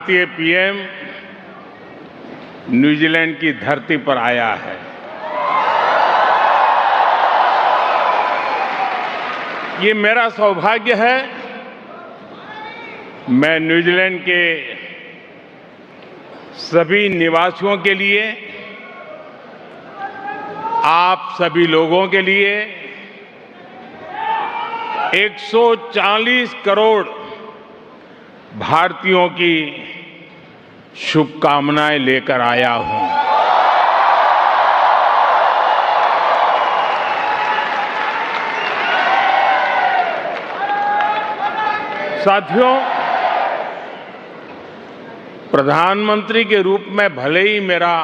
भारतीय PM New Zealand की धरती पर आया है। ये मेरा सौभाग्य है। मैं न्यूजीलैंड के सभी निवासियों के लिए, आप सभी लोगों के लिए 140 करोड़ भारतीयों की शुभकामनाएं लेकर आया हूं। साथियों, प्रधानमंत्री के रूप में भले ही मेरा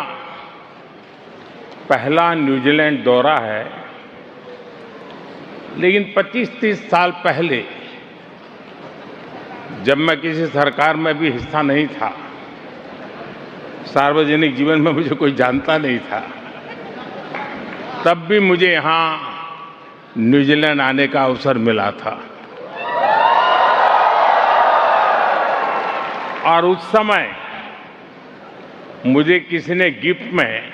पहला न्यूजीलैंड दौरा है, लेकिन 25-30 साल पहले जब मैं किसी सरकार में भी हिस्सा नहीं था, सार्वजनिक जीवन में मुझे कोई जानता नहीं था, तब भी मुझे यहां न्यूजीलैंड आने का अवसर मिला था। और उस समय मुझे किसी ने गिफ्ट में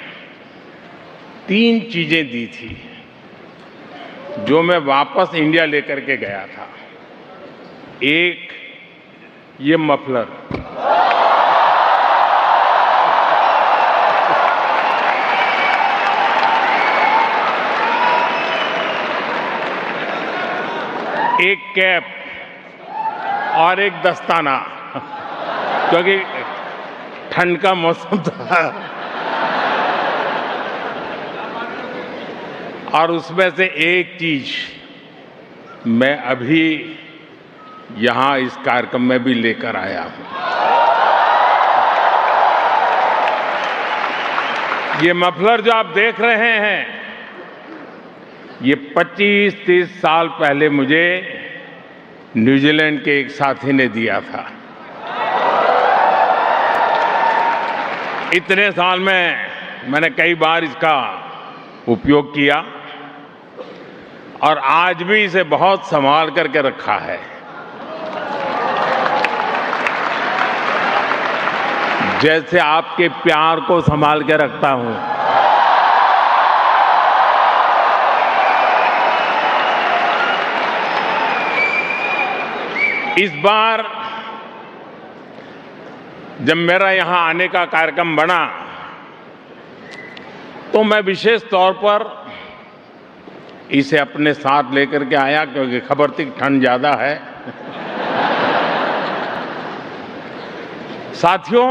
3 चीजें दी थी जो मैं वापस इंडिया लेकर के गया था। एक, ये मफलर, एक कैप और एक दस्ताना, क्योंकि ठंड का मौसम था। और उसमें से एक चीज मैं अभी यहां इस कार्यक्रम में भी लेकर आया हूं। ये मफलर जो आप देख रहे हैं, ये 25-30 साल पहले मुझे न्यूजीलैंड के एक साथी ने दिया था। इतने साल में मैंने कई बार इसका उपयोग किया और आज भी इसे बहुत संभाल करके रखा है। जैसे आपके प्यार को संभाल के रखता हूं, इस बार जब मेरा यहां आने का कार्यक्रम बना तो मैं विशेष तौर पर इसे अपने साथ लेकर के आया, क्योंकि खबर थी ठंड ज्यादा है। साथियों,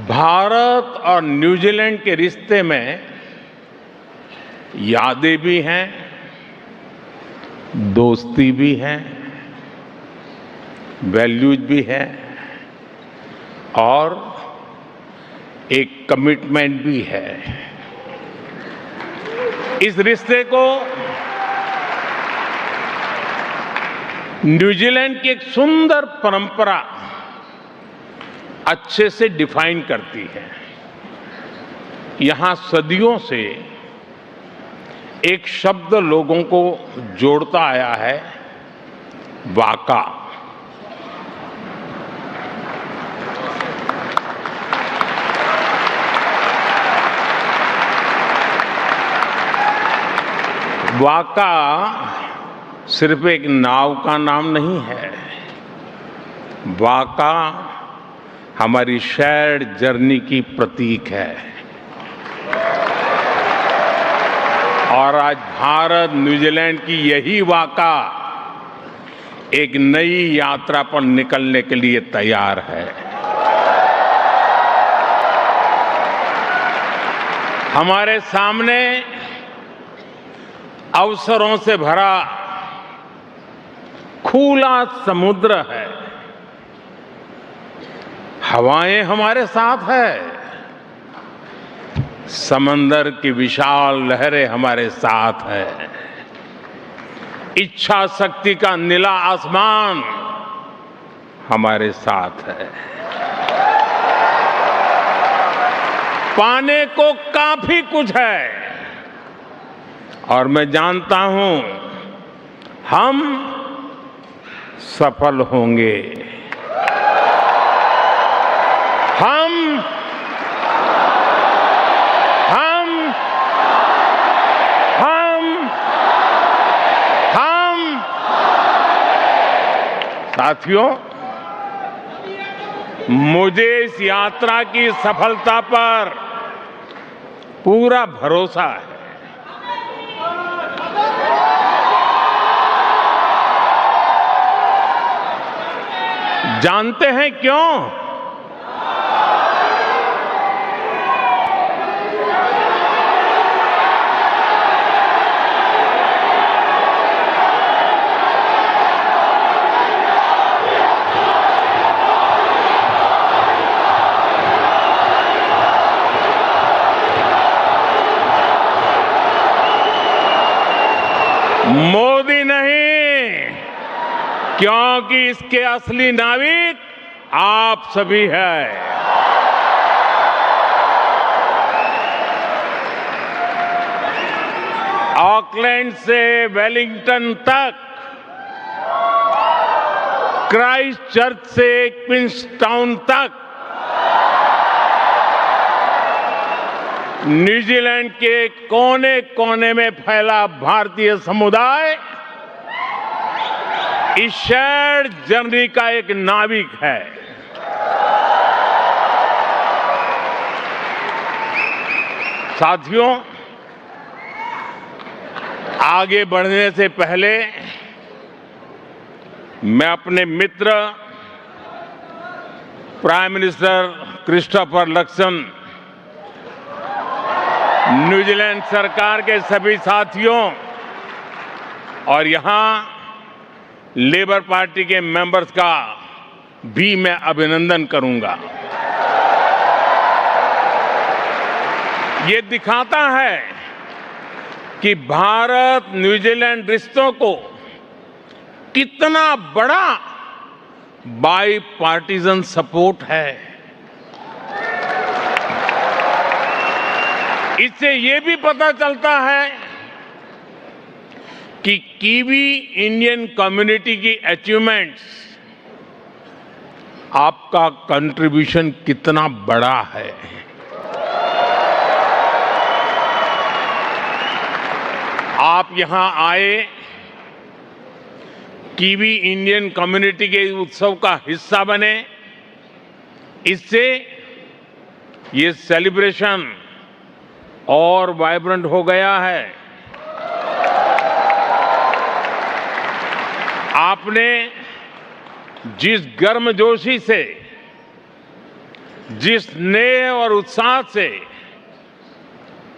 भारत और न्यूजीलैंड के रिश्ते में यादें भी हैं, दोस्ती भी है, वैल्यूज भी है और एक कमिटमेंट भी है। इस रिश्ते को न्यूजीलैंड की एक सुंदर परंपरा अच्छे से डिफाइन करती है। यहां सदियों से एक शब्द लोगों को जोड़ता आया है, वाका। वाका सिर्फ एक नाव का नाम नहीं है। वाका हमारी शेयर्ड जर्नी की प्रतीक है। और आज भारत न्यूजीलैंड की यही वाका एक नई यात्रा पर निकलने के लिए तैयार है। हमारे सामने अवसरों से भरा खुला समुद्र है, हवाएं हमारे साथ है, समंदर की विशाल लहरें हमारे साथ है, इच्छा शक्ति का नीला आसमान हमारे साथ है। पाने को काफी कुछ है और मैं जानता हूं हम सफल होंगे। हम साथियों, मुझे इस यात्रा की सफलता पर पूरा भरोसा है। जानते हैं क्यों? मोदी नहीं, क्योंकि इसके असली नाविक आप सभी हैं। ऑकलैंड से वेलिंगटन तक, क्राइस्ट चर्च से क्वींसटाउन तक, न्यूजीलैंड के कोने कोने में फैला भारतीय समुदाय इस शेयर्ड जर्नी का एक नाविक है। साथियों, आगे बढ़ने से पहले मैं अपने मित्र prime minister Christopher Luxon, New Zealand सरकार के सभी साथियों और यहां लेबर पार्टी के मेंबर्स का भी मैं अभिनंदन करूंगा। ये दिखाता है कि भारत न्यूजीलैंड रिश्तों को कितना बड़ा बाई पार्टीजन सपोर्ट है। इससे ये भी पता चलता है कि कीवी इंडियन कम्युनिटी की अचीवमेंट्स, आपका कंट्रीब्यूशन कितना बड़ा है। आप यहां आए, कीवी इंडियन कम्युनिटी के उत्सव का हिस्सा बने, इससे ये सेलिब्रेशन और वाइब्रेंट हो गया है। आपने जिस गर्मजोशी से, जिस स्नेह और उत्साह से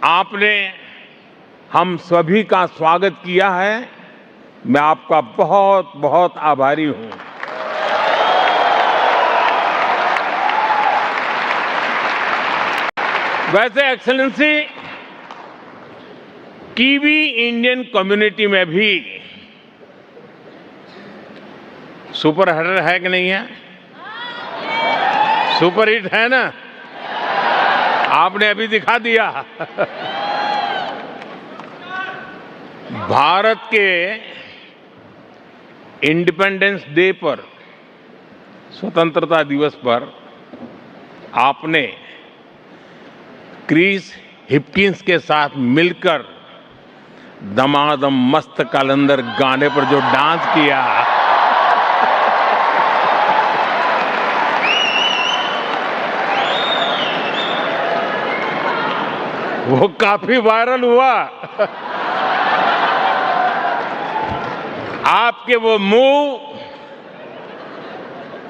आपने हम सभी का स्वागत किया है, मैं आपका बहुत बहुत आभारी हूं। वैसे एक्सेलेंसी, कीवी इंडियन कम्युनिटी में भी सुपर हिटर है कि नहीं है? सुपर हिट है ना? आपने अभी दिखा दिया। भारत के इंडिपेंडेंस डे पर, स्वतंत्रता दिवस पर आपने क्रिस हिपकिंस के साथ मिलकर दमादम मस्त कलंदर गाने पर जो डांस किया, वो काफी वायरल हुआ। आपके वो मूव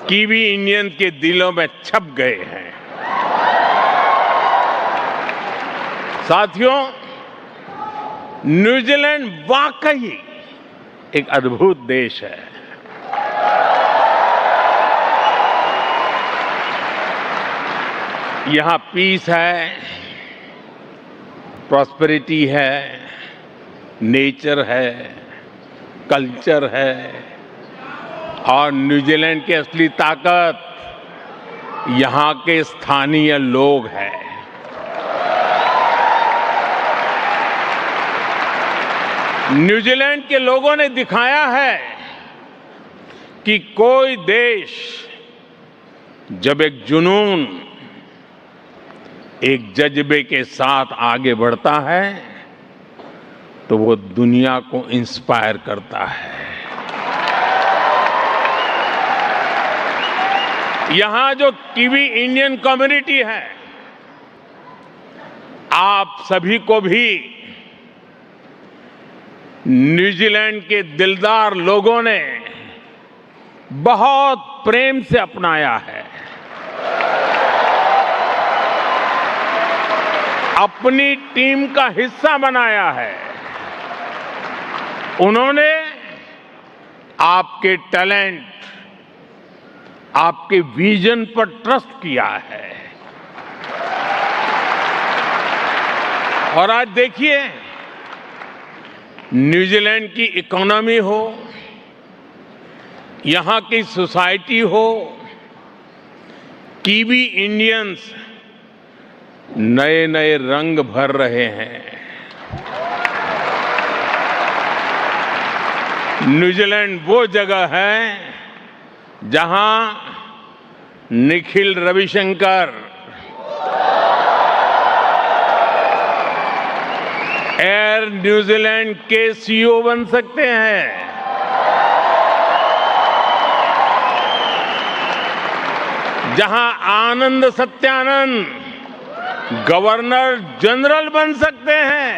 कीवी इंडियन के दिलों में छप गए हैं। साथियों, न्यूजीलैंड वाकई एक अद्भुत देश है। यहां पीस है, प्रॉस्पेरिटी है, नेचर है, कल्चर है और न्यूजीलैंड की असली ताकत यहां के स्थानीय लोग हैं। न्यूजीलैंड के लोगों ने दिखाया है कि कोई देश जब एक जुनून, एक जज्बे के साथ आगे बढ़ता है तो वो दुनिया को इंस्पायर करता है। यहां जो कीवी इंडियन कम्युनिटी है, आप सभी को भी न्यूजीलैंड के दिलदार लोगों ने बहुत प्रेम से अपनाया है, अपनी टीम का हिस्सा बनाया है। उन्होंने आपके टैलेंट, आपके विजन पर ट्रस्ट किया है। और आज देखिए, न्यूजीलैंड की इकोनॉमी हो, यहां की सोसाइटी हो, कीवी इंडियंस नए नए रंग भर रहे हैं। न्यूजीलैंड वो जगह है जहां निखिल रविशंकर एयर न्यूजीलैंड के सीईओ बन सकते हैं। जहां आनंद सत्यानंद गवर्नर जनरल बन सकते हैं।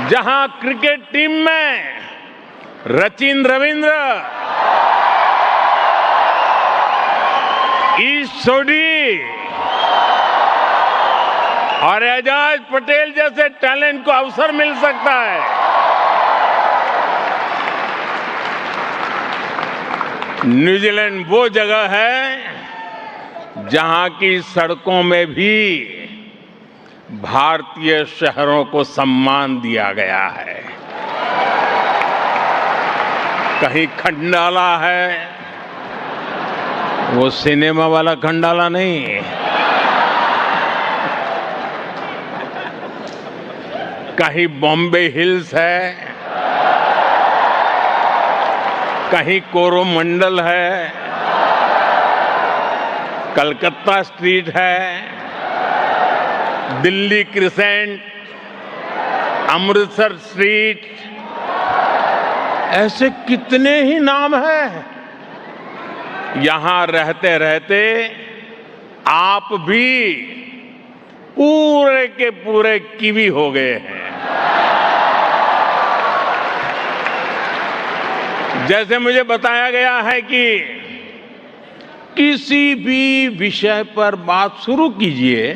जहां क्रिकेट टीम में सचिन रविंद्र, ईश सोढ़ी और एजाज पटेल जैसे टैलेंट को अवसर मिल सकता है। न्यूजीलैंड वो जगह है जहां की सड़कों में भी भारतीय शहरों को सम्मान दिया गया है। कहीं खंडाला है, वो सिनेमा वाला खंडाला नहीं, कहीं बॉम्बे हिल्स है, कहीं कोरोमंडल है, कलकत्ता स्ट्रीट है, दिल्ली क्रिसेंट, अमृतसर स्ट्रीट, ऐसे कितने ही नाम हैं। यहां रहते रहते आप भी पूरे के पूरे कीवी हो गए हैं। जैसे मुझे बताया गया है कि किसी भी विषय पर बात शुरू कीजिए,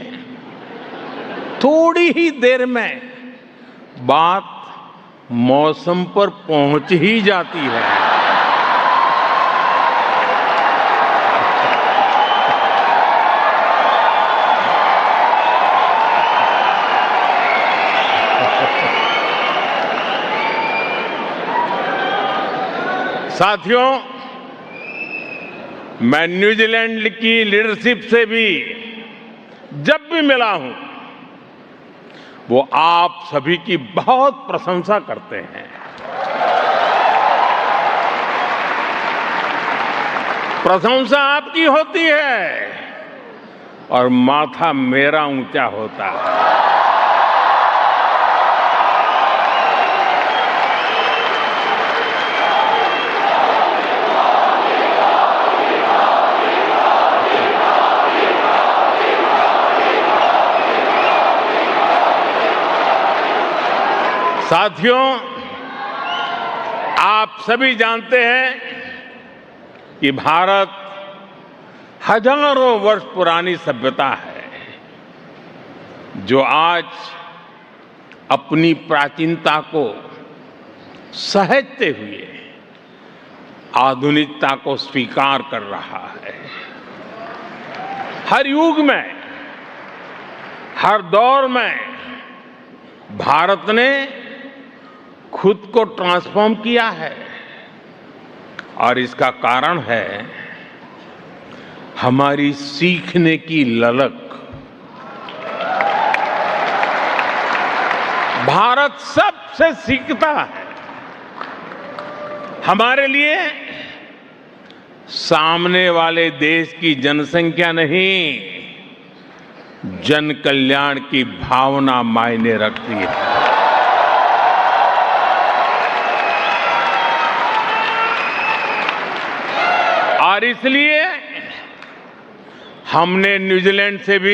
थोड़ी ही देर में बात मौसम पर पहुंच ही जाती है। साथियों, मैं न्यूजीलैंड की लीडरशिप से भी जब भी मिला हूं, वो आप सभी की बहुत प्रशंसा करते हैं। प्रशंसा आपकी होती है और माथा मेरा ऊंचा होता है। साथियों, आप सभी जानते हैं कि भारत हजारों वर्ष पुरानी सभ्यता है, जो आज अपनी प्राचीनता को सहेजते हुए आधुनिकता को स्वीकार कर रहा है। हर युग में, हर दौर में भारत ने खुद को ट्रांसफॉर्म किया है और इसका कारण है हमारी सीखने की ललक। भारत सबसे सीखता है। हमारे लिए सामने वाले देश की जनसंख्या नहीं, जन कल्याण की भावना मायने रखती है। और इसलिए हमने न्यूजीलैंड से भी